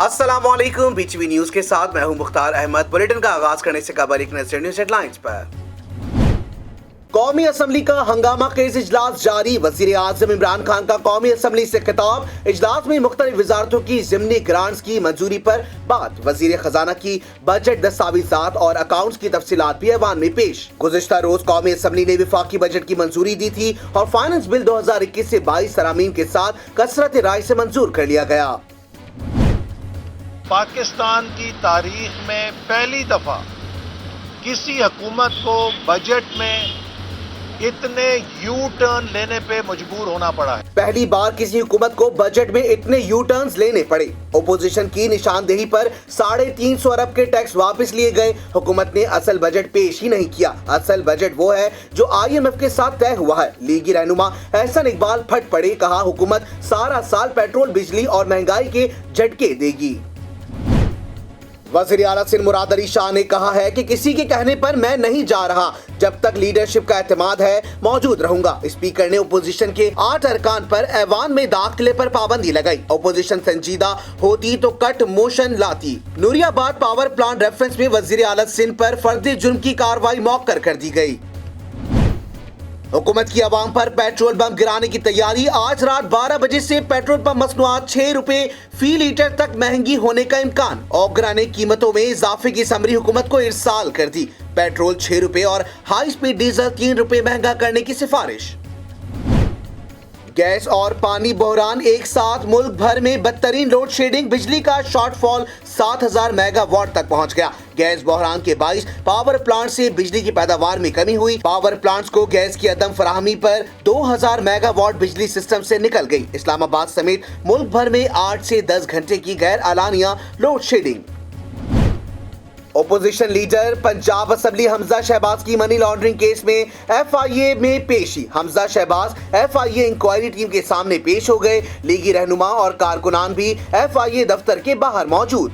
अस्सलाम वालेकुम। BTV news के साथ मैं हूं मुख्तार अहमद। बुलेटिन का आगाज करने से कबल एक नजर न्यूज हेडलाइंस पर। कौमी असम्बली का हंगामा खेज इजलास जारी। वजीर आजम इमरान खान का कौमी असम्बली से खिताब। इजलास में मुख्तलिफ वजारतों की ज़िमनी ग्रांट्स की मंजूरी पर बात। वजीर खजाना की बजट दस्तावेजात और अकाउंट्स की तफसीलात भी ऐवान में पेश। गुज़िश्ता रोज कौमी असम्बली ने वफाकी बजट की मंजूरी दी थी और फाइनेंस बिल 2021 से 22 तरामीम के साथ कसरत राय से मंजूर कर लिया गया। पाकिस्तान की तारीख में पहली दफा किसी हुकूमत को बजट में इतने यू टर्न लेने पे मजबूर होना पड़ा है। पहली बार किसी हुकूमत को बजट में इतने यू टर्न्स लेने पड़े। ओपोजिशन की निशानदेही पर 350 अरब के टैक्स वापस लिए गए। हुकूमत ने असल बजट पेश ही नहीं किया। असल बजट वो है जो IMF के साथ तय हुआ है। लीगी रहनुमा एहसन इकबाल फट पड़े। कहा हुकूमत सारा साल पेट्रोल, बिजली और महंगाई के झटके देगी। वज़ीर आला सिंध मुराद अली शाह ने कहा है कि किसी के कहने पर मैं नहीं जा रहा। जब तक लीडरशिप का एतमाद है मौजूद रहूंगा। स्पीकर ने ओपोजिशन के 8 अरकान पर ऐवान में दाखिले पर पाबंदी लगाई। ओपोजिशन संजीदा होती तो कट मोशन लाती। नूरियाबाद पावर प्लांट रेफरेंस में वज़ीर आला सिंध पर फर्द जुर्म की कार्रवाई मौखर कर दी गई। हुकूमत की आवाम पर पेट्रोल बम गिराने की तैयारी। आज रात 12 बजे से पेट्रोल पंप मसनूआत 6 रुपए फी लीटर तक महंगी होने का इम्कान। ओगरा ने कीमतों में इजाफे की समरी हुकूमत को इरसाल कर दी। पेट्रोल 6 रुपए और हाई स्पीड डीजल 3 रुपए महंगा करने की सिफारिश। गैस और पानी बहरान एक साथ। मुल्क भर में बदतरीन लोड शेडिंग। बिजली का शॉर्टफॉल 7000 मेगावाट तक पहुंच गया। गैस बहरान के 22 पावर प्लांट से बिजली की पैदावार में कमी हुई। पावर प्लांट्स को गैस की अदम फराहमी पर 2000 मेगावाट बिजली सिस्टम से निकल गई। इस्लामाबाद समेत मुल्क भर में 8 से 10 घंटे की गैर आलानिया load shedding. Opposition leader Punjab assembly Hamza Shahbaz की मनी लॉन्ड्रिंग केस में FIA में पेशी। Hamza Shahbaz FIA inquiry team के सामने पेश हो गए। लीगी रहनुमा और कारकुनान भी FIA दफ्तर के बाहर मौजूद।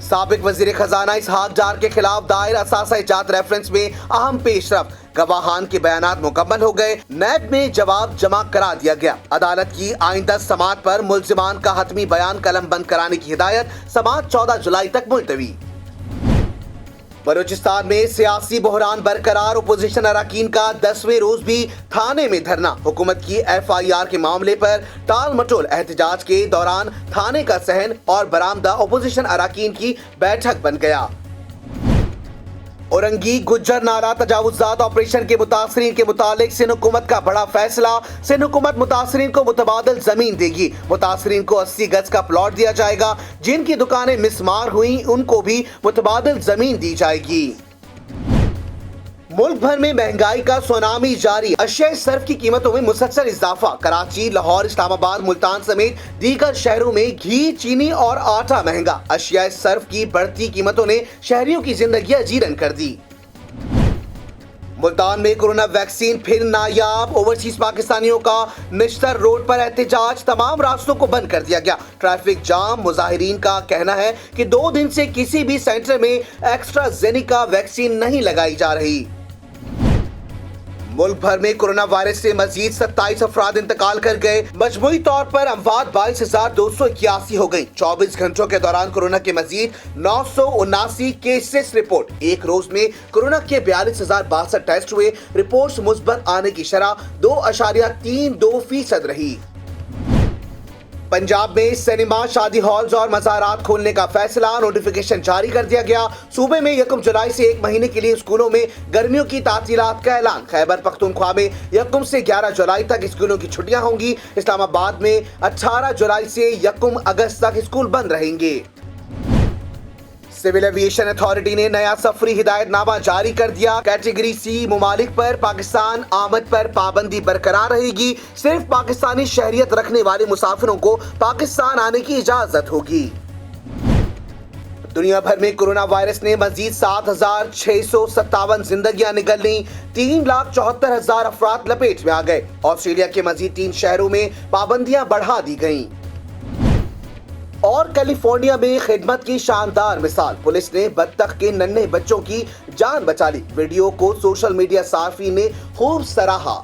साबिक वजीर खजाना इसहाक डार के खिलाफ दायर असासा जात रेफरेंस में अहम पेशरफ। गवाहान के बयानात मुकम्मल हो गए। नैब में जवाब जमा करा दिया गया। अदालत की आइंदा समाअत पर मुल्जिमान का हतमी बयान कलम बंद कराने की हिदायत। समाअत 14 जुलाई तक मुलतवी। बलूचिस्तान में सियासी बहरान बरकरार। ओपोजिशन अरकान का 10वें रोज भी थाने में धरना। हुकूमत की FIR के मामले पर टाल मटोल। एहतजाज के दौरान थाने का सहन और बरामदा ओपोजिशन अरकान की बैठक बन गया। औरंगी गुज्जर नाला तजावुजात ऑपरेशन के मुतासरीन के मुतालिक सिंध हुकूमत का बड़ा फैसला। सिंध हुकूमत मुतासरीन को मुतबादल जमीन देगी। मुतासरीन को 80 गज का प्लॉट दिया जाएगा। जिनकी दुकानें मिसमार हुई उनको भी मुतबादल जमीन दी जाएगी। मुल्क भर में महंगाई का सुनामी जारी। अशिया सर्फ की कीमतों में मुसलसल इजाफा। कराची, लाहौर, इस्लामाबाद, मुल्तान समेत दीगर शहरों में घी, चीनी और आटा महंगा। अशिया सर्फ की बढ़ती कीमतों ने शहरियों की जिंदगी अजीरन कर दी। मुल्तान में कोरोना वैक्सीन फिर नायाब। ओवरसीज पाकिस्तानियों का निश्तर रोड पर एहतजाज। तमाम रास्तों को बंद कर दिया गया। Traffic jam. मुजाहिरीन का कहना है कि 2 दिन से किसी भी सेंटर में एस्ट्राजेनेका वैक्सीन नहीं लगाई जा रही। मुल्क भर में कोरोना वायरस से मजीद 27 अफराद इंतकाल कर गए। मजमूई तौर पर अमवात 22,281 हो गई। 24 घंटों के दौरान कोरोना के मजीद 979 केसेस रिपोर्ट। एक रोज में कोरोना के 42,062 टेस्ट हुए। रिपोर्ट्स मुस्बत आने की शरह 2.32% रही। पंजाब में सिनेमा, शादी हॉल्स और मज़ारात खोलने का फैसला। नोटिफिकेशन जारी कर दिया गया। सूबे में 1 जुलाई से 1 महीने के लिए स्कूलों में गर्मियों की तातीलात का ऐलान। खैबर पख्तूनख्वा में 1 से 11 जुलाई तक स्कूलों की छुट्टियां होंगी। इस्लामाबाद में 18 जुलाई से 1 अगस्त तक स्कूल बंद रहेंगे। सिविल एविएशन अथॉरिटी ने नया सफरी हिदायतनामा जारी कर दिया। कैटेगरी C मुमालिक पर पाकिस्तान आमद पर पाबंदी बरकरार रहेगी। सिर्फ पाकिस्तानी शहरियत रखने वाले मुसाफिरों को पाकिस्तान आने की इजाजत होगी। दुनिया भर में कोरोना वायरस ने मजीद 7,657 जिंदगियां निगल ली। 3,74,000 अफराद लपेट में आ गए। ऑस्ट्रेलिया के मजीद 3 शहरों में पाबंदियां बढ़ा दी गयी। और कैलिफोर्निया में खिदमत की शानदार मिसाल। पुलिस ने बत्तख के नन्हे बच्चों की जान बचा ली। वीडियो को सोशल मीडिया सार्फिन ने खूब सराहा।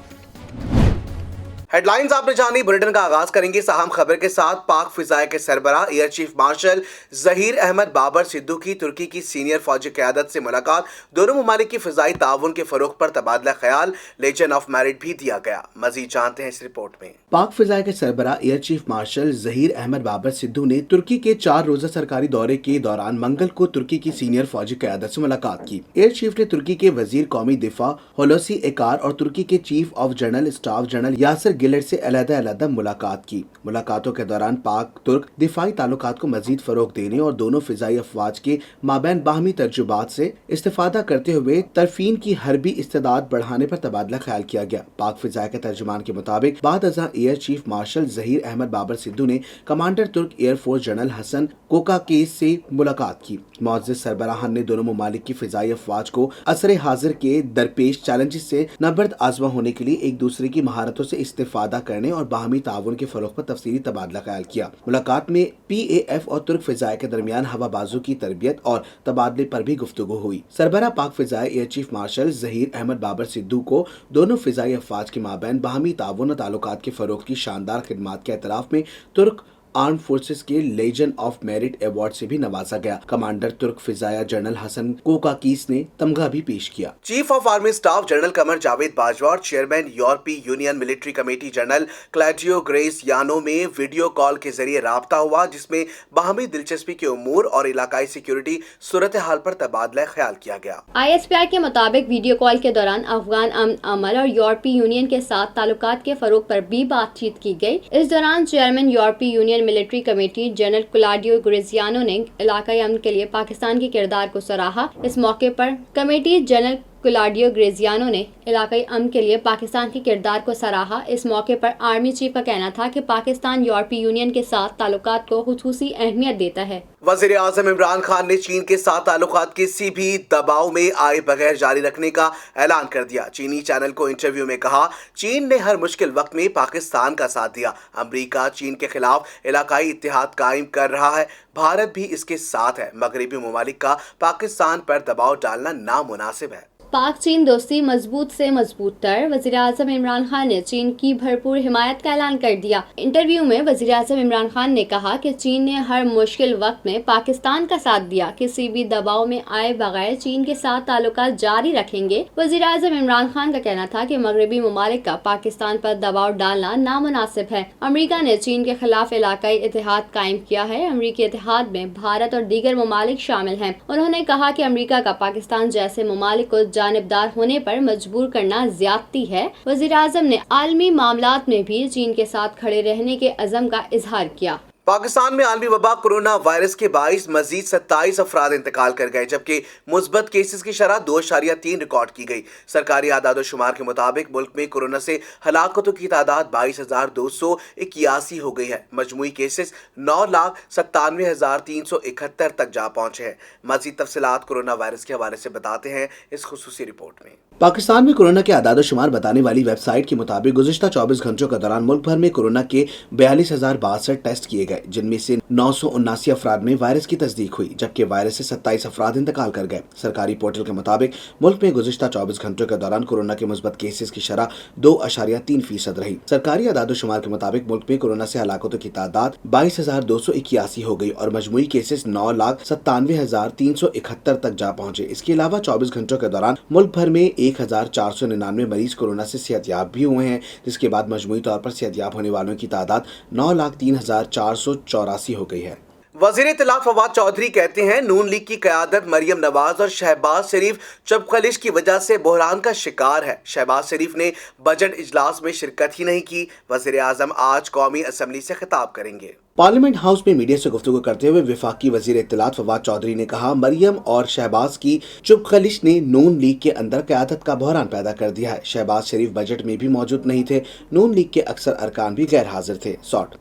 हेडलाइंस आपने जानी। बुलेटिन का आगाज करेंगे इस अहम खबर के साथ। पाक फिजाए के सरबराह air chief marshal Zaheer Ahmed Babar Sidhu की तुर्की की सीनियर फौजी क़यादत से मुलाकात। दोनों ममालिक की फिजाई ताउन के फरोग पर तबादला ख्याल, लेजन ऑफ मेरिट भी दिया गया। मजीद जानते हैं इस रिपोर्ट में। पाक फिजाए के सरबराह air chief marshal Zaheer Ahmed Babar Sidhu ने तुर्की के 4 रोजा सरकारी दौरे के दौरान मंगल को तुर्की की सीनियर फौजी क़यादत से मुलाकात की। एयर चीफ ने तुर्की के वजीर कौमी दिफा हुलूसी एकार और तुर्की के chief of general staff general Yasir Gillette से अलग-अलग मुलाकात की। मुलाकातों के दौरान पाक तुर्क दिफाई ताल्लुकात को मजीद फरोग देने और दोनों फिजाई अफवाज के माबैन बाहमी तजुर्बात से इस्तेफादा करते हुए तरफीन की हरबी इस्तेदाद बढ़ाने पर तबादला ख्याल किया गया। पाक फिजाई के तर्जुमान के मुताबिक बाद अज़ां air chief marshal Zaheer Ahmed Babar Sidhu ने कमांडर तुर्क एयरफोर्स जनरल हसन कोकाकेस से मुलाकात की। मुअज़्ज़िज़ सरबराहान ने दोनों ममालिक की फिजाई अफवाज को असरे हाजिर के दरपेश चैलेंजेस से नबर्द आज़मा होने के लिए एक दूसरे की महारतों से इस्तेफादा करने और बाहमी ताउन के फरोग पर तफसीली तबादला ख्याल किया। मुलाकात में PAF और तुर्क फिजाए के दरमियान हवाबाजों की तरबियत और तबादले पर भी गुफ्तगू हुई। सरबराह पाक फिजाए air chief marshal Zaheer Ahmed Babar Sidhu को दोनों फिजाई अफवाज के माबैन बाहमी ताउन और ताल्लुकात के फरोग की शानदार खिदमात के एतराफ में तुर्क आर्म फोर्सेस के लेजन ऑफ मेरिट अवार्ड से भी नवाजा गया। कमांडर तुर्क फिजाया जनरल हसन कोकाकीस ने तमगा भी पेश किया। Chief of army staff general Qamar Javed Bajwa और चेयरमैन यूरोपीय union military committee general Claudio Graziano में वीडियो कॉल के जरिए राब्ता हुआ, जिसमें बाहमी दिलचस्पी के उमूर और इलाकाई सिक्योरिटी सूरत हाल पर तबादला ख्याल किया गया। ISPI के मुताबिक वीडियो कॉल के दौरान अफगान अमन अमल और यूरोपीय यूनियन के साथ ताल्लुकात के फरोग पर भी बातचीत की गई। इस दौरान चेयरमैन यूरोपीय union military committee general Claudio Graziano ने इलाकाई अमन के लिए पाकिस्तान के किरदार को सराहा। इस मौके पर कमेटी जनरल क्लॉडियो ग्रेसियानो ने इलाकाई अमन के लिए पाकिस्तान के किरदार को सराहा। इस मौके पर आर्मी चीफ का कहना था कि पाकिस्तान यूरोपीय यूनियन के साथ ताल्लुकात को खुसूसी अहमियत देता है। वज़ीर आज़म इमरान खान ने चीन के साथ ताल्लुकात किसी भी दबाव में आए बगैर जारी रखने का ऐलान कर दिया। चीनी चैनल को इंटरव्यू में कहा, चीन ने हर मुश्किल वक्त में पाकिस्तान का साथ दिया। अमरीका चीन के खिलाफ इलाकाई इत्तेहाद कायम कर रहा है, भारत भी इसके साथ है। मगरबी ममालिक का पाकिस्तान पर दबाव डालना नामुनासिब है। पाक चीन दोस्ती मजबूत से मजबूत तर। वज़ीर आज़म इमरान खान ने चीन की भरपूर हिमायत का ऐलान कर दिया। इंटरव्यू में वज़ीर आज़म इमरान खान ने कहा कि चीन ने हर मुश्किल वक्त में पाकिस्तान का साथ दिया, किसी भी दबाव में आए बगैर चीन के साथ ताल्लुकात जारी रखेंगे। वज़ीर आज़म इमरान खान का कहना था कि मगरबी ममालिक का पाकिस्तान पर दबाव डालना नामुनासिब है। अमरीका ने चीन के खिलाफ इलाकाई इत्तेहाद कायम किया है। अमरीकी इत्तेहाद में भारत और दीगर ममालिक शामिल हैं। उन्होंने कहा कि अमरीका का पाकिस्तान जैसे ममालिक को जानिबदार होने पर मजबूर करना ज्यादती है। वज़ीर आज़म ने आलमी मामलात में भी चीन के साथ खड़े रहने के अज़म का इजहार किया। पाकिस्तान में आलमी वबा कोरोना वायरस के बाइस मजीद 27 अफराद इंतकाल कर गए, जबकि मुस्बत केसेस की शरह 2.3 रिकॉर्ड की गई। सरकारी आदाद-ओ-शुमार के मुताबिक मुल्क में कोरोना से हलाकतों की तादाद 22,281 हो गई है। मजमूई केसेस 9,97,371 तक जा पहुंचे हैं। मजीद तफसीलात कोरोना वायरस के हवाले से बताते हैं इस खुसूसी रिपोर्ट में। पाकिस्तान में कोरोना के आदाद-ओ-शुमार बताने वाली वेबसाइट के मुताबिक गुज़िश्ता 24 घंटों के दौरान मुल्क भर में कोरोना के 42,062 टेस्ट किए गए, जिनमें से 979 अफराद में वायरस की तस्दीक हुई, जबकि वायरस से 27 अफराद इंतकाल कर गए। सरकारी पोर्टल के मुताबिक मुल्क में गुज़िश्ता 24 घंटों के दौरान कोरोना के मुस्बत केसेस की शरह 2.3% रही। सरकारी आदाद-ओ-शुमार के मुताबिक मुल्क में कोरोना से हलाकतों की तादाद 22,281 हो गई और मजमूई केसेस 9,97,371 तक जा पहुंचे। इसके अलावा 24 घंटों के दौरान मुल्क भर में 1,499 मरीज कोरोना से सेहतयाब भी हुए हैं, जिसके बाद मजमूई तौर पर सेहतयाब होने वालों की तादाद 9,03,484 हो गई है। वज़ीर इत्तलात फवाद चौधरी कहते हैं, नून लीग की क़यादत मरियम नवाज और शहबाज शरीफ चपखलिश की वजह से बहरान का शिकार है। शहबाज शरीफ ने बजट इजलास में शिरकत ही नहीं की। वज़ीर आज़म आज कौमी असम्बली से खिताब करेंगे। पार्लियामेंट हाउस में मीडिया से गुफ्तगू करते हुए वफाकी वजीर इत्तलात फवाद चौधरी ने कहा, मरियम और शहबाज की चुपखलिश ने नून लीग के अंदर क़यादत का बहरान पैदा कर दिया है। शहबाज शरीफ बजट में भी मौजूद नहीं थे, नून लीग के अक्सर अरकान भी गैर हाजिर थे।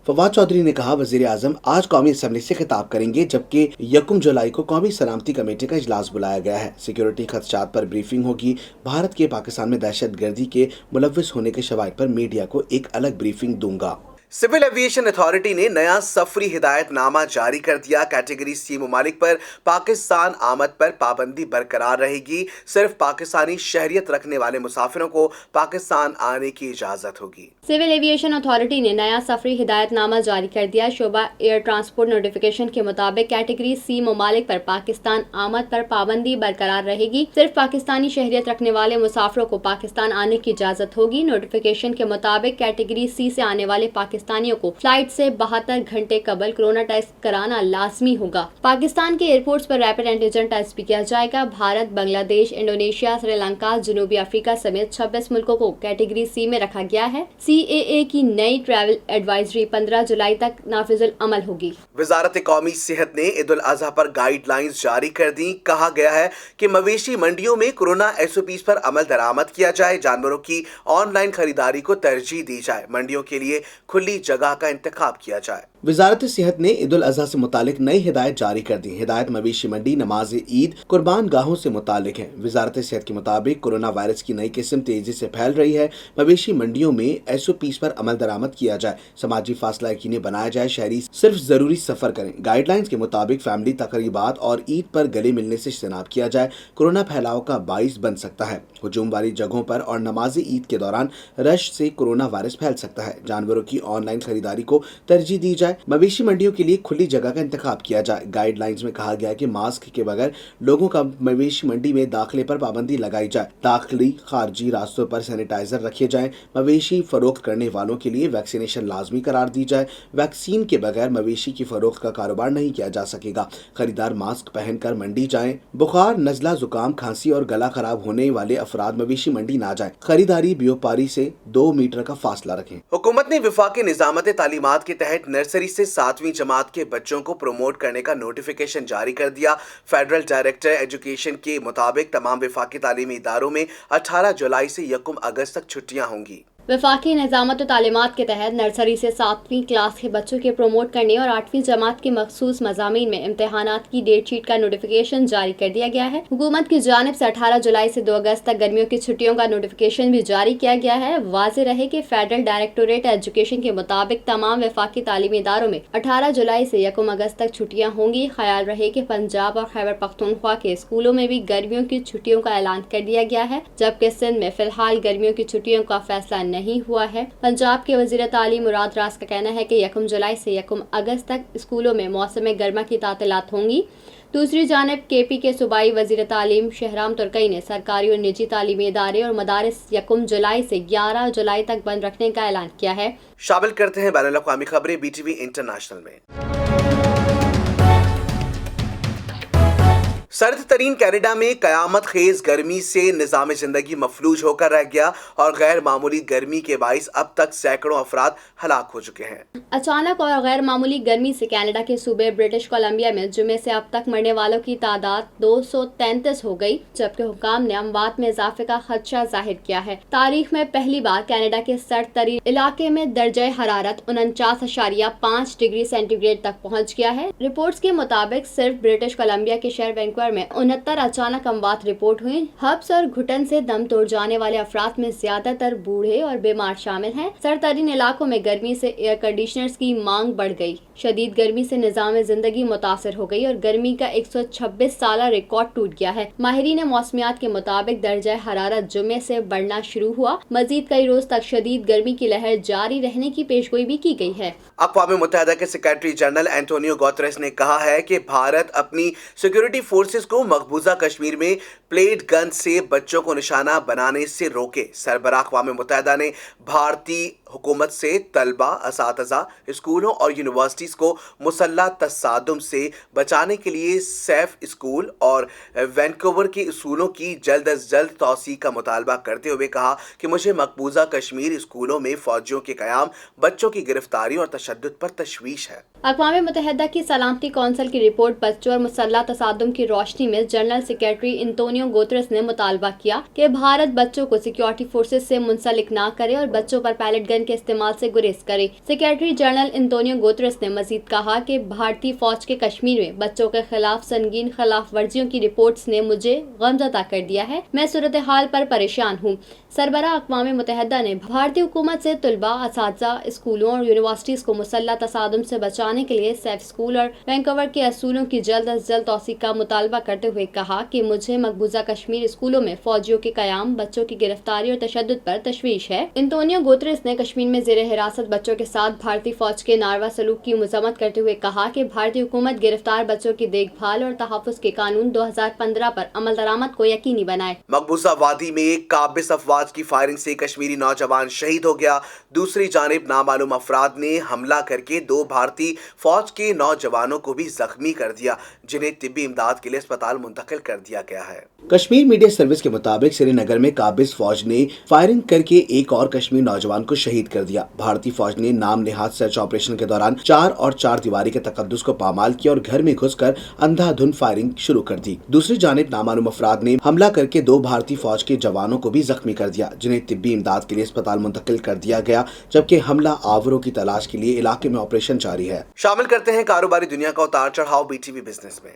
फवाद चौधरी ने कहा, वजीर आजम आज कौमी असम्बली से खिताब करेंगे, जबकि 1 जुलाई को कौमी सलामती कमेटी का इजलास बुलाया गया है। सिक्योरिटी खदशात पर ब्रीफिंग होगी। भारत के पाकिस्तान में दहशत गर्दी के मुलव्विस होने के शवाहिद पर मीडिया को एक अलग ब्रीफिंग दूंगा। सिविल एविएशन अथॉरिटी ने नया सफरी हिदायतनामा जारी कर दिया। कैटेगरी सी ममालिक पर पाकिस्तान आमद पर पाबंदी बरकरार रहेगी। सिर्फ पाकिस्तानी शहरियत रखने वाले मुसाफिरों को पाकिस्तान आने की इजाजत होगी। सिविल एविएशन अथॉरिटी ने नया सफरी हिदायतनामा जारी कर दिया। शोबा एयर ट्रांसपोर्ट नोटिफिकेशन के मुताबिक कैटेगरी सी ममालिक पर पाकिस्तान आमद पर पाबंदी बरकरार रहेगी। सिर्फ पाकिस्तानी शहरियत रखने वाले मुसाफिरों को पाकिस्तान आने की इजाजत होगी। नोटिफिकेशन के मुताबिक कैटेगरी सी से आने वाले पाकिस्तानियों को फ्लाइट से 72 घंटे कबल कोरोना टेस्ट कराना लाजमी होगा। पाकिस्तान के एयरपोर्ट्स पर रैपिड एंटीजन टेस्ट भी किया जाएगा। भारत, बांग्लादेश, इंडोनेशिया, श्रीलंका, जनूबी अफ्रीका समेत 26 मुल्कों को कैटेगरी सी में रखा गया है। CAA की नई ट्रैवल एडवाइजरी 15 जुलाई तक नाफिजुल अमल होगी। वजारत कौमी सेहत ने ईद उल अजहा पर गाइडलाइंस जारी कर दी। कहा गया है कि मवेशी मंडियों में कोरोना SOPs पर अमल दरामद किया जाए। जानवरों की ऑनलाइन खरीदारी को तरजीह दी जाए। मंडियों के लिए खुली जगह का इंतखाब किया जाए। वजारत सेहत ने ईद उल अजहा से मुतालिक नई हिदायत जारी कर दी। हिदायत मवेशी मंडी, नमाज ईद, कुर्बान गाहों से मुतालिक है। वजारत सेहत के मुताबिक कोरोना वायरस की नई किस्म तेजी से फैल रही है। मवेशी मंडियों में SOPs पर अमल दरामद किया जाए। समाजी फासला यकीनी बनाया जाए। शहरी सिर्फ जरूरी सफर करें। गाइडलाइंस के मुताबिक फैमिली तकरीबात और ईद पर गले मिलने से इज्तनाब किया जाए। कोरोना फैलाव का बाइस बन सकता है। हुजूम वाली जगहों पर और नमाज ईद के दौरान रश से कोरोना वायरस फैल सकता है। जानवरों की ऑनलाइन खरीदारी को तरजीह दी जाए। मवेशी मंडियों के लिए खुली जगह का इंतखाब किया जाए। गाइडलाइंस में कहा गया है कि मास्क के बगैर लोगों का मवेशी मंडी में दाखिले पर पाबंदी लगाई जाए। दाखिली खारजी रास्तों पर सैनिटाइजर रखे जाएं। मवेशी फरोख्त करने वालों के लिए वैक्सीनेशन लाजमी करार दी जाए। वैक्सीन के बगैर मवेशी की फरोख्त का कारोबार नहीं किया जा सकेगा। खरीदार मास्क पहनकर मंडी जाएं। बुखार, नजला, जुकाम, खांसी और गला खराब होने वाले अफराद मवेशी मंडी ना जाएं। खरीदारी व्यापारी से 2 मीटर का फासला रखें। हुकूमत ने वफाकी निजामत तालीमात के तहत नर्सरी से 7वीं जमात के बच्चों को प्रमोट करने का नोटिफिकेशन जारी कर दिया। फेडरल डायरेक्टर एजुकेशन के मुताबिक तमाम वफाकी तालीमी इदारों में 18 जुलाई से 1 अगस्त तक छुट्टियां होंगी। वफाकी निज़ामत और तालीमात के तहत नर्सरी से 7वीं क्लास के बच्चों के प्रमोट करने और 8वीं जमात के मखसूस मज़ामीन में इम्तहानात की डेट शीट का नोटिफिकेशन जारी कर दिया गया है। हुकूमत की जानिब से 18 जुलाई से 2 अगस्त तक गर्मियों की छुट्टियों का नोटिफिकेशन भी जारी किया गया है। वाज़ेह रहे कि फेडरल डायरेक्टोरेट एजुकेशन के मुताबिक तमाम वफाकी तालीमी इदारों में 18 जुलाई से 1 अगस्त तक छुट्टियाँ होंगी। ख्याल रहे कि पंजाब और खैबर पख्तूनख्वा के स्कूलों में भी गर्मियों की छुट्टियों का ऐलान कर दिया गया है, जबकि सिंध में फिलहाल गर्मियों की छुट्टियों का फैसला नहीं हुआ है। पंजाब के वज़ीर तालीम मुराद रास का कहना है कि 1 जुलाई से 1 अगस्त तक स्कूलों में मौसम गर्मा की तातीलात होंगी। दूसरी जानिब KP के सूबाई वज़ीर तालीम शहराम तुर्कई ने सरकारी और निजी तालीमी इदारे और मदारिस 1 जुलाई से 11 जुलाई तक बंद रखने का ऐलान किया है। शामिल करते हैं बैनुल अक़वामी खबरें BTV इंटरनेशनल में। सर्द तरीन कनाडा में कयामत खेज गर्मी से निज़ाम ज़िंदगी मफलूज होकर रह गया और गैर मामूली गर्मी के बाइस अब तक सैकड़ों अफराद हलाक हो चुके हैं। अचानक और गैर मामूली गर्मी से कनाडा के सूबे ब्रिटिश कोलंबिया में जुमे से अब तक मरने वालों की तादाद 233 हो गई, जबकि हुकाम ने अमवात में इजाफे का खदशा जाहिर किया है। तारीख में पहली बार कनाडा के सर्द तरीन इलाके में दर्जा हरारत 49.5 डिग्री सेंटीग्रेड तक पहुँच गया है। रिपोर्ट्स के मुताबिक सिर्फ ब्रिटिश कोलंबिया के शहर वैंकूवर में 69 अचानक अमवात रिपोर्ट हुई। हब्स और घुटन से दम तोड़ जाने वाले अफराद में ज्यादातर बूढ़े और बीमार शामिल हैं। सरतरीन इलाकों में गर्मी से एयर कंडीशनर्स की मांग बढ़ गई। शदीद गर्मी से निज़ाम ज़िंदगी मुतासर हो गई और गर्मी का 126 साला रिकॉर्ड टूट गया है। माहिरीन मौसमियात के मुताबिक दर्जा हरारत जुमे से बढ़ना शुरू हुआ। मजीद कई रोज तक शदीद गर्मी की लहर जारी रहने की पेशगोई भी की गई है। अक़वाम मुत्तहिदा के सेक्रेटरी जनरल एंटोनियो गुतेरेस ने कहा है कि भारत अपनी सिक्योरिटी फोर्सेस को मकबूजा कश्मीर में प्लेट गन से बच्चों को निशाना बनाने से रोके। सरबराह अक़वाम मुत्तहिदा ने भारतीय हुकूमत से तलबा, असातिज़ा, स्कूलों और यूनिवर्सिटीज़ को मुसल्लह तसादुम से बचाने के लिए सैफ स्कूल और वैंकूवर के स्कूलों की जल्द अज जल्द तौसीक़ का मुतालबा करते हुए कहा कि मुझे मकबूजा कश्मीर स्कूलों में फ़ौजियों के क़याम, बच्चों की गिरफ्तारी और तशद्दुद पर तशवीश है। अक़वाम मुत्तहिदा की सलामती कौंसिल की रिपोर्ट बच्चों और मुसल्लह तसादुम की रोशनी में जनरल सेक्रेटरी एंटोनियो गुतेरेस ने मुतालबा किया कि भारत बच्चों को सिक्योरिटी फोर्सेस से मुंसलिक ना करे और बच्चों पर पैलेट गन ऑक्सीजन के इस्तेमाल से गुरेज करे। सेक्रेटरी जनरल एंटोनियो गुतेरेस ने मजीद कहा कि भारतीय फौज के कश्मीर में बच्चों के खिलाफ संगीन खिलाफ वर्जियों की रिपोर्ट्स ने मुझे गमज़दा कर दिया है। मैं सूरत हाल पर परेशान हूँ। सरबराह अक़वाम मुत्तहिदा ने भारतीय हुकूमत से तलबा, असातिज़ा, स्कूलों और यूनिवर्सिटीज़ को मुसल्लह तसादुम से बचाने के लिए सेफ स्कूल और वैंकूवर के असूलों की जल्द अज जल्द तौसीक़ का मुतालबा करते हुए कहा कि मुझे मकबूजा कश्मीर स्कूलों में फौजियों के क़याम, बच्चों की गिरफ्तारी और तशद्दुद पर तशवीश है। एंटोनियो गुतेरेस ने कश्मीर में ज़ेर हिरासत बच्चों के साथ भारतीय फौज के नारवा सलूक की मज़म्मत करते हुए कहा कि भारतीय हुकूमत गिरफ्तार बच्चों की देखभाल और तहफ़्फ़ुज़ के कानून 2015 पर अमल दरामद को यकीनी बनाए। मकबूजा वादी में काबिज अफवाज की फायरिंग से कश्मीरी नौजवान शहीद हो गया। दूसरी जानिब नामालूम अफराद ने हमला करके 2 भारतीय फौज के नौजवानों को भी जख्मी कर दिया, जिन्हें तिब्बी इमदाद के लिए अस्पताल मुंतकिल कर दिया गया है। कश्मीर मीडिया सर्विस के मुताबिक श्रीनगर में काबिज फौज ने फायरिंग करके एक और कश्मीर नौजवान को शहीद कर दिया। भारतीय फौज ने नाम नेहाद सर्च ऑपरेशन के दौरान 4 और 4 दीवारी के तकद्दुस को पामाल किया और घर में घुसकर अंधाधुन फायरिंग शुरू कर दी। दूसरी जानिब नामालूम अफराद ने हमला करके 2 भारतीय फौज के जवानों को भी जख्मी कर दिया, जिन्हें तिब्बी इमदाद के लिए अस्पताल मुंतकिल कर दिया गया, जबकि हमला आवरों की तलाश के लिए इलाके में ऑपरेशन जारी है। शामिल करते हैं कारोबारी दुनिया का उतार चढ़ाव बीटीवी बिजनेस में।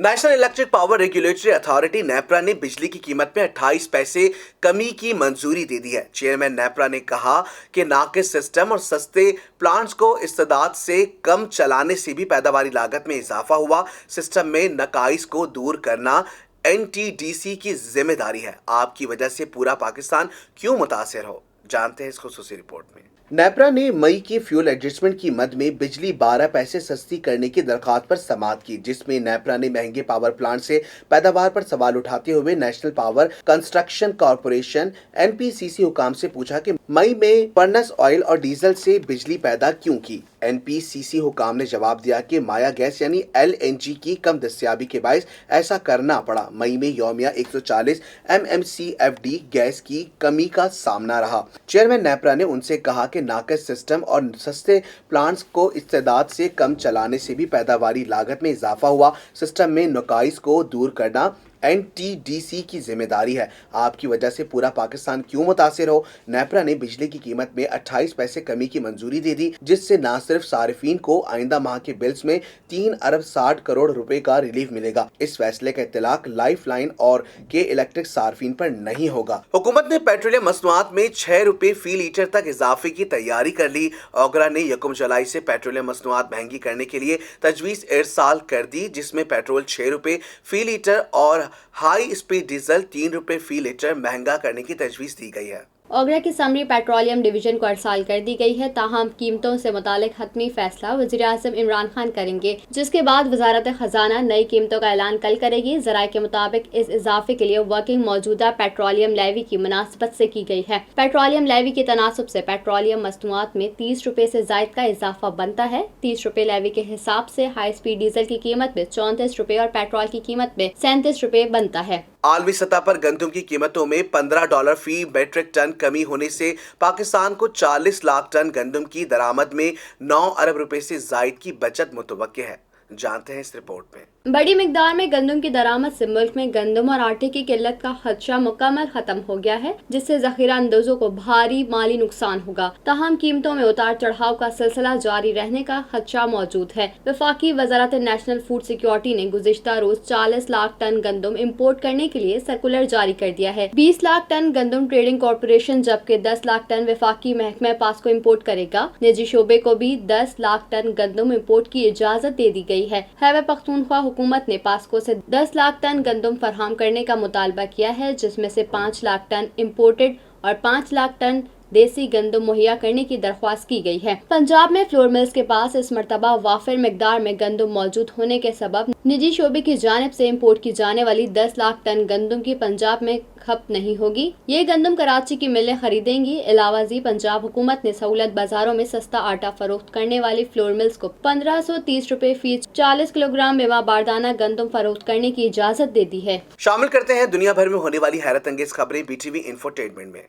National electric power regulatory authority NEPRA ने बिजली की कीमत में 28 पैसे कमी की मंजूरी दे दी है। चेयरमैन नेपरा ने कहा कि नाकिस सिस्टम और सस्ते प्लांट्स को इस्तेदाद से कम चलाने से भी पैदावारी लागत में इजाफा हुआ। सिस्टम में नकाइस को दूर करना NTDC की जिम्मेदारी है। आपकी वजह से पूरा पाकिस्तान क्यों मुतासिर हो, जानते हैं इस खुसूसी रिपोर्ट में। नेपरा ने मई की फ्यूल एडजस्टमेंट की मद में बिजली 12 पैसे सस्ती करने की दरखास्त पर समाअत की, जिसमें नेपरा ने महंगे पावर प्लांट से पैदावार पर सवाल उठाते हुए national power construction corporation NPCC हुकाम से पूछा कि मई में फर्नेस ऑयल और डीजल से बिजली पैदा क्यों की। NPCC हुकाम ने जवाब दिया कि माया गैस यानी LNG की कम दस्तियाबी के बायस ऐसा करना पड़ा। मई में यौमिया 140 MMCFD गैस की कमी का सामना रहा। चेयरमैन नेपरा ने उनसे कहा कि नाकिस सिस्टम और सस्ते प्लांट्स को इस्तेदाद से कम चलाने से भी पैदावारी लागत में इजाफा हुआ। सिस्टम में नकाइस को दूर करना NTDC की जिम्मेदारी है। आपकी वजह से पूरा पाकिस्तान क्यों मुतासिर हो। नेपरा ने बिजली की कीमत में 28 पैसे कमी की मंजूरी दे दी, जिससे न सिर्फ सारिफीन को आइंदा माह के बिल्स में 3 अरब 60 करोड़ रुपए का रिलीफ मिलेगा। इस फैसले का इत्तलाक लाइफ लाइन और के इलेक्ट्रिक सार्फिन पर नहीं होगा। हुकूमत ने पेट्रोलियम मसनूआत में 6 रुपए फी लीटर तक इजाफे की तैयारी कर ली। ओगरा ने 1 जुलाई से पेट्रोलियम मसनूआत महंगी करने के लिए तजवीज़ इरसाल कर दी, जिसमें पेट्रोल 6 रुपए फी लीटर और हाई स्पीड डीजल 3 रुपए फी लीटर महंगा करने की तजवीज़ दी गई है। ओगरा की समरी पेट्रोलियम डिवीजन को अरसाल कर दी गई है। ताहम कीमतों से मुतालिक हतमी फैसला वज़ीर आज़म इमरान खान करेंगे, जिसके बाद वजारत खजाना नई कीमतों का ऐलान कल करेगी। ज़राए के मुताबिक इस इजाफे के लिए वर्किंग मौजूदा पेट्रोलियम लेवी की मुनासबत से की गई है। पेट्रोलियम लेवी के तनासब से पेट्रोलियम मसनूआत में 30 रुपए से जायद का इजाफा बनता है। 30 रुपए लेवी के हिसाब से हाई स्पीड डीजल की कीमत में 34 रुपए और पेट्रोल की कीमत में 37 रुपए बनता है। आलमी सतह पर गंदम की कीमतों में $15 फी मेट्रिक टन कमी होने से पाकिस्तान को 40 लाख टन गंदम की दरामद में 9 अरब रुपए से जायद की बचत मुतवक्के है। जानते हैं इस रिपोर्ट में। बड़ी मिकदार में गंदम की दरामद से मुल्क में गंदम और आटे की किल्लत का खदशा मुकम्मल खत्म हो गया है, जिससे जखीरा अंदोजों को भारी माली नुकसान होगा। ताहम कीमतों में उतार चढ़ाव का सिलसिला जारी रहने का खदशा मौजूद है। वफाकी वजारत नेशनल फूड सिक्योरिटी ने गुज़िश्ता रोज 40 लाख टन गंदम इम्पोर्ट करने के लिए सर्कुलर जारी कर दिया है। 20 लाख टन गंदम ट्रेडिंग कॉरपोरेशन जबकि 10 लाख टन वफाकी महकमा पास्को इम्पोर्ट करेगा। निजी शोबे को भी 10 लाख टन गंदम इम्पोर्ट की इजाजत दे दी गई है। खैबर पख्तूनख्वा हुकूमत ने पास्को से 10 लाख टन गंदम फराहम करने का मुतालबा किया है, जिसमें से 5 लाख टन इम्पोर्टेड और 5 लाख टन देसी गंदम मुहैया करने की दरख्वास्त की गई है। पंजाब में फ्लोर मिल्स के पास इस मरतबा वाफिर मिकदार में गंदम मौजूद होने के सबब निजी शोबे की जानिब से इम्पोर्ट की जाने वाली 10 लाख टन गंदम की पंजाब में खपत नहीं होगी। ये गंदम कराची की मिलें खरीदेंगी। इलावाजी पंजाब हुकूमत ने सहूलत बाजारों में सस्ता आटा फरोख्त करने वाली फ्लोर मिल्स को 1530 रुपए फी 40 किलोग्राम मेवा बारदाना गंदम फरोख्त करने की इजाजत दे दी है। शामिल करते हैं दुनिया भर में होने वाली हैरत अंगेज खबरें BTV इंफोटेनमेंट में।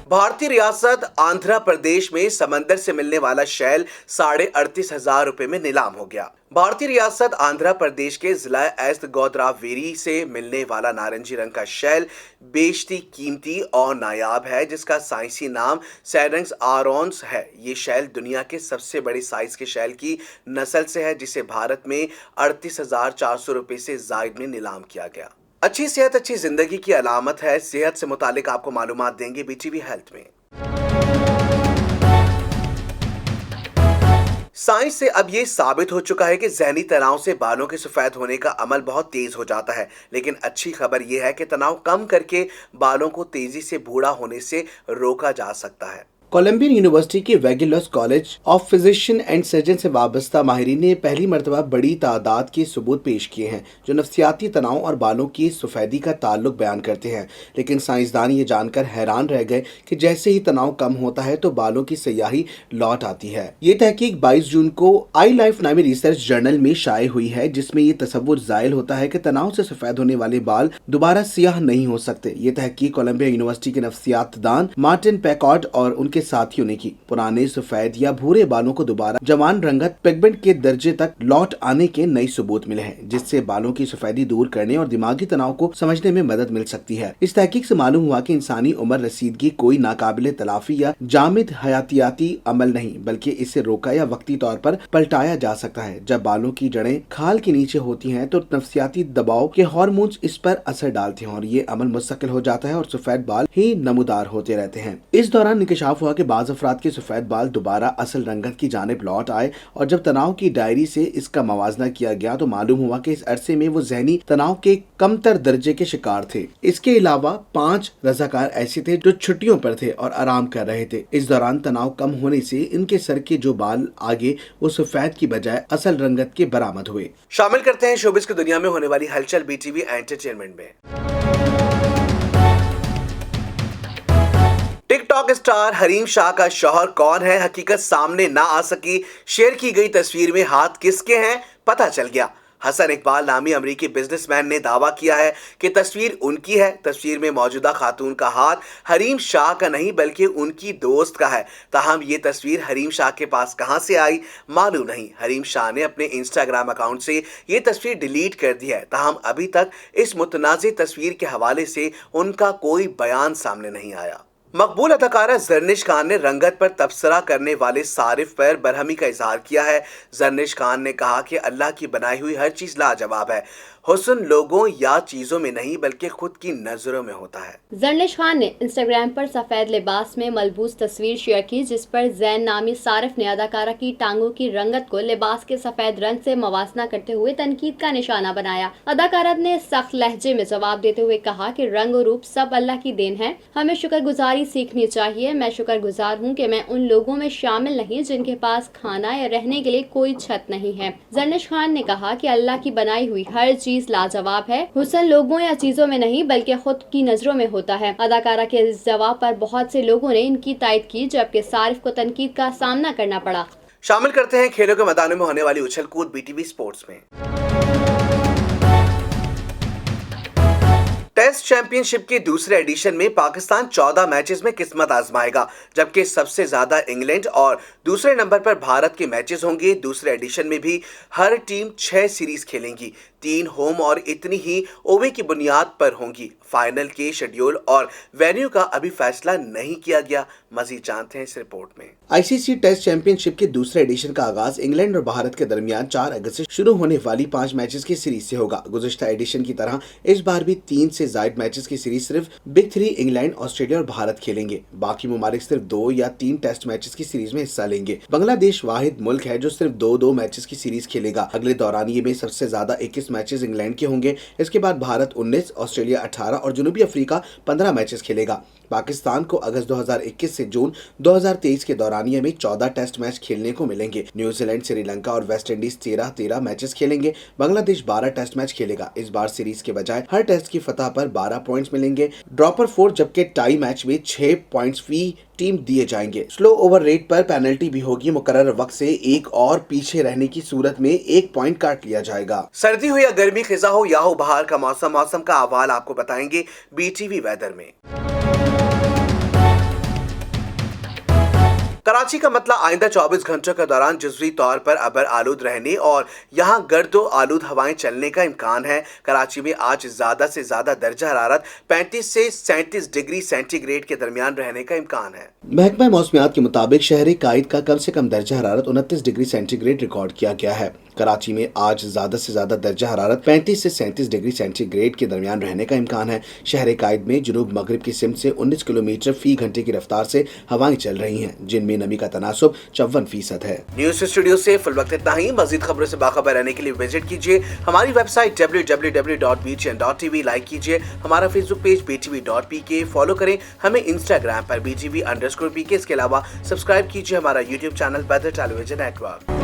भारतीय रियासत आंध्र प्रदेश में समंदर से मिलने वाला शैल 38,500 रुपए में नीलाम हो गया। भारतीय रियासत आंध्र प्रदेश के जिला एस्त गोदावरी से मिलने वाला नारंगी रंग का शैल बेशती कीमती और नायाब है, जिसका साइंसी नाम सैरंग्स आरोन्स है। ये शैल दुनिया के सबसे बड़े साइज के शैल की नस्ल से है, जिसे भारत में 38,400 रुपए से जायद में नीलाम किया गया। अच्छी सेहत अच्छी जिंदगी की अलामत है। सेहत से मुतालिक आपको मालूमात देंगे बीटीवी हेल्थ में। साइंस से अब ये साबित हो चुका है कि ज़हनी तनाव से बालों के सफेद होने का अमल बहुत तेज हो जाता है, लेकिन अच्छी खबर यह है कि तनाव कम करके बालों को तेजी से बूढ़ा होने से रोका जा सकता है। कोलंबियन यूनिवर्सिटी के Vagelos college of physician and surgeon से वाबस्ता माहिरीन ने पहली मरतबा बड़ी तादाद के सबूत पेश किए हैं जो नफ्सियाती तनाव और बालों की सफ़ेदी का ताल्लुक बयान करते हैं। लेकिन साइंसदान ये जानकर हैरान रह गए कि जैसे ही तनाव कम होता है तो बालों की सयाही लौट आती है। ये तहकीक 22 जून को आई लाइफ नामी रिसर्च जर्नल में शाये हुई है, जिसमें ये तसव्वुर ज़ाहिर होता है कि तनाव से सफ़ेद होने वाले बाल दोबारा सियाह नहीं हो सकते। ये तहकीक कोलंबिया यूनिवर्सिटी के नफ्सियातदान मार्टिन पैकॉर्ड और उनके साथियों ने की। पुराने सफेद या भूरे बालों को दोबारा जवान रंगत पिगमेंट के दर्जे तक लौट आने के नए सबूत मिले हैं, जिससे बालों की सफेदी दूर करने और दिमागी तनाव को समझने में मदद मिल सकती है। इस तहकीक से मालूम हुआ कि इंसानी उम्र रसीदगी कोई नाकाबिले तलाफी या जामिद हयातियाती अमल नहीं, बल्कि इसे रोका या वक्ती तौर पर पलटाया जा सकता है। जब बालों की जड़ें खाल के नीचे होती हैं तो नफ्सियाती दबाव के हार्मोन्स इस पर असर डालते हैं और ये अमल मुस्तकिल हो जाता है और सफेद बाल ही नमूदार होते रहते हैं। इस दौरान इंकशाफ हुआ कि बाज़ अफराद के सफेद बाल दोबारा असल रंगत की जानिब लौट आए और जब तनाव की डायरी से इसका मवाजना किया गया तो मालूम हुआ कि इस अरसे में वो ज़हनी तनाव के कमतर दर्जे के शिकार थे। इसके अलावा 5 रज़ाकार ऐसे थे जो छुट्टियों पर थे और आराम कर रहे थे। इस दौरान तनाव कम होने से इनके सर के जो बाल आगे वो सफेद की बजाय असल रंगत के बरामद हुए। शामिल करते हैं शोबिस की दुनिया में होने वाली हलचल बीटीवी एंटरटेनमेंट में। टिकटॉक स्टार हरीम शाह का शौहर कौन है, हकीकत सामने ना आ सकी। शेयर की गई तस्वीर में हाथ किसके हैं पता चल गया। हसन इकबाल नामी अमरीकी बिजनेसमैन ने दावा किया है कि तस्वीर उनकी है। तस्वीर में मौजूदा खातून का हाथ हरीम शाह का नहीं बल्कि उनकी दोस्त का है। ताहम ये तस्वीर हरीम शाह के पास कहां से आई मालूम नहीं। हरीम शाह ने अपने इंस्टाग्राम अकाउंट से ये तस्वीर डिलीट कर दी है। ताहम अभी तक इस मुतनाज़ तस्वीर के हवाले से उनका कोई बयान सामने नहीं आया। मकबूल अदाकारा जरनिश खान ने रंगत पर तबसरा करने वाले सारिफ पर बरहमी का इजहार किया है। जरनिश खान ने कहा कि अल्लाह की बनाई हुई हर चीज लाजवाब है। हुस्न लोगों या चीजों में नहीं बल्कि खुद की नजरों में होता है। जरनिश खान ने इंस्टाग्राम पर सफेद लिबास में मलबूस तस्वीर शेयर की, जिस पर जैन नामी सारिफ ने अदाकारा की टांगों की रंगत को लिबास के सफेद रंग से मवासना करते हुए तनकीद का निशाना बनाया। अदाकारा ने सख्त लहजे में जवाब देते हुए कहा कि रंग और रूप सब अल्लाह की देन है, हमें शुक्रगुजारी सीखनी चाहिए। मैं शुक्रगुजार हूँ कि मैं उन लोगों में शामिल नहीं जिनके पास खाना या रहने के लिए कोई छत नहीं है। जरनिश खान ने कहा कि अल्लाह की बनाई हुई हर चीज लाजवाब है। हुस्न लोगों या चीजों में नहीं बल्कि खुद की नजरों में होता है। अदाकारा के इस जवाब पर बहुत से लोगों ने इनकी तायद की, जबकि सारिफ को तनकीद का सामना करना पड़ा। शामिल करते हैं खेलों के मैदानों में होने वाली उछल कूद बीटीवी स्पोर्ट्स में। टेस्ट चैंपियनशिप के दूसरे एडिशन में पाकिस्तान 14 मैचेस में किस्मत आजमाएगा, जबकि सबसे ज्यादा इंग्लैंड और दूसरे नंबर पर भारत के मैचेस होंगे। दूसरे एडिशन में भी हर टीम 6 सीरीज खेलेंगी, 3 होम और इतनी ही ओवे की बुनियाद पर होंगी। फाइनल के शेड्यूल और वेन्यू का अभी फैसला नहीं किया गया। मजीद जानते हैं इस रिपोर्ट में। आईसीसी टेस्ट चैंपियनशिप के दूसरे एडिशन का आगाज इंग्लैंड और भारत के दरमियान 4 अगस्त से शुरू होने वाली 5 मैचेस की सीरीज से होगा। गुज़िश्ता एडिशन की तरह इस बार भी 3 से ज़ायद मैचेस की सीरीज सिर्फ बिग 3 इंग्लैंड, ऑस्ट्रेलिया और भारत खेलेंगे। बाकी ममालिक सिर्फ 2 या 3 टेस्ट मैचेस की सीरीज में हिस्सा लेंगे। बांग्लादेश वाहिद मुल्क है जो सिर्फ 2 मैचेस की सीरीज खेलेगा। अगले दौरानिये में सबसे ज्यादा 21 मैचेस इंग्लैंड के होंगे। इसके बाद भारत 19, ऑस्ट्रेलिया 18 और जनूबी अफ्रीका 15 मैचेस खेलेगा। पाकिस्तान को अगस्त 2021 से जून 2023 के दौरानिये में 14 टेस्ट मैच खेलने को मिलेंगे। न्यूजीलैंड, श्रीलंका और वेस्ट इंडीज 13 मैचेस खेलेंगे। बांग्लादेश 12 टेस्ट मैच खेलेगा। इस बार सीरीज के बजाय हर टेस्ट की फतह पर 12 पॉइंट्स मिलेंगे। ड्रॉपर 4 जबकि टाई मैच में 6 पॉइंट्स फी टीम दिए जाएंगे। स्लो ओवर रेट पर पेनल्टी भी होगी। मुकर्रर वक्त से एक और पीछे रहने की सूरत में 1 पॉइंट काट लिया जाएगा। सर्दी हो या गर्मी, खिजा हो या हो बहार का मौसम का अहवाल आपको बताएंगे बीटीवी वेदर में। कराची का मतला आइंदा 24 घंटों के दौरान जुज़वी तौर पर अबर आलूद रहने और यहाँ गर्दो आलूद हवाएं चलने का इम्कान है। कराची में आज ज़्यादा से ज़्यादा दर्जा हरारत 35 से 37 डिग्री सेंटीग्रेड के दरमियान रहने का इम्कान है। महकमा मौसमियात के मुताबिक शहर कायद का कम से कम दर्जा हरारत 29 डिग्री सेंटीग्रेड रिकॉर्ड किया गया है। कराची में आज ज़्यादा से ज़्यादा दर्जा हरारत 35 से 37 डिग्री सेंटीग्रेड के दरमियान रहने का इम्कान है। शहर कायद में जुनूब मगरिब की सिमत से 19 किलोमीटर फी घंटे की रफ्तार से हवाएं चल रही हैं, जिनमें नमी का तनासुब 54% है। न्यूज़ स्टूडियो से फिल वक्त इतना ही। मज़ीद खबरों से बाखबर रहने के लिए विजिट कीजिए हमारी वेबसाइट www.btn.tv, लाइक कीजिए हमारा फेसबुक पेज btv.pk, फॉलो करें हमें इंस्टाग्राम पर btv_pk। इसके अलावा सब्सक्राइब कीजिए हमारा यूट्यूब चैनल बदर टेलीविजन नेटवर्क।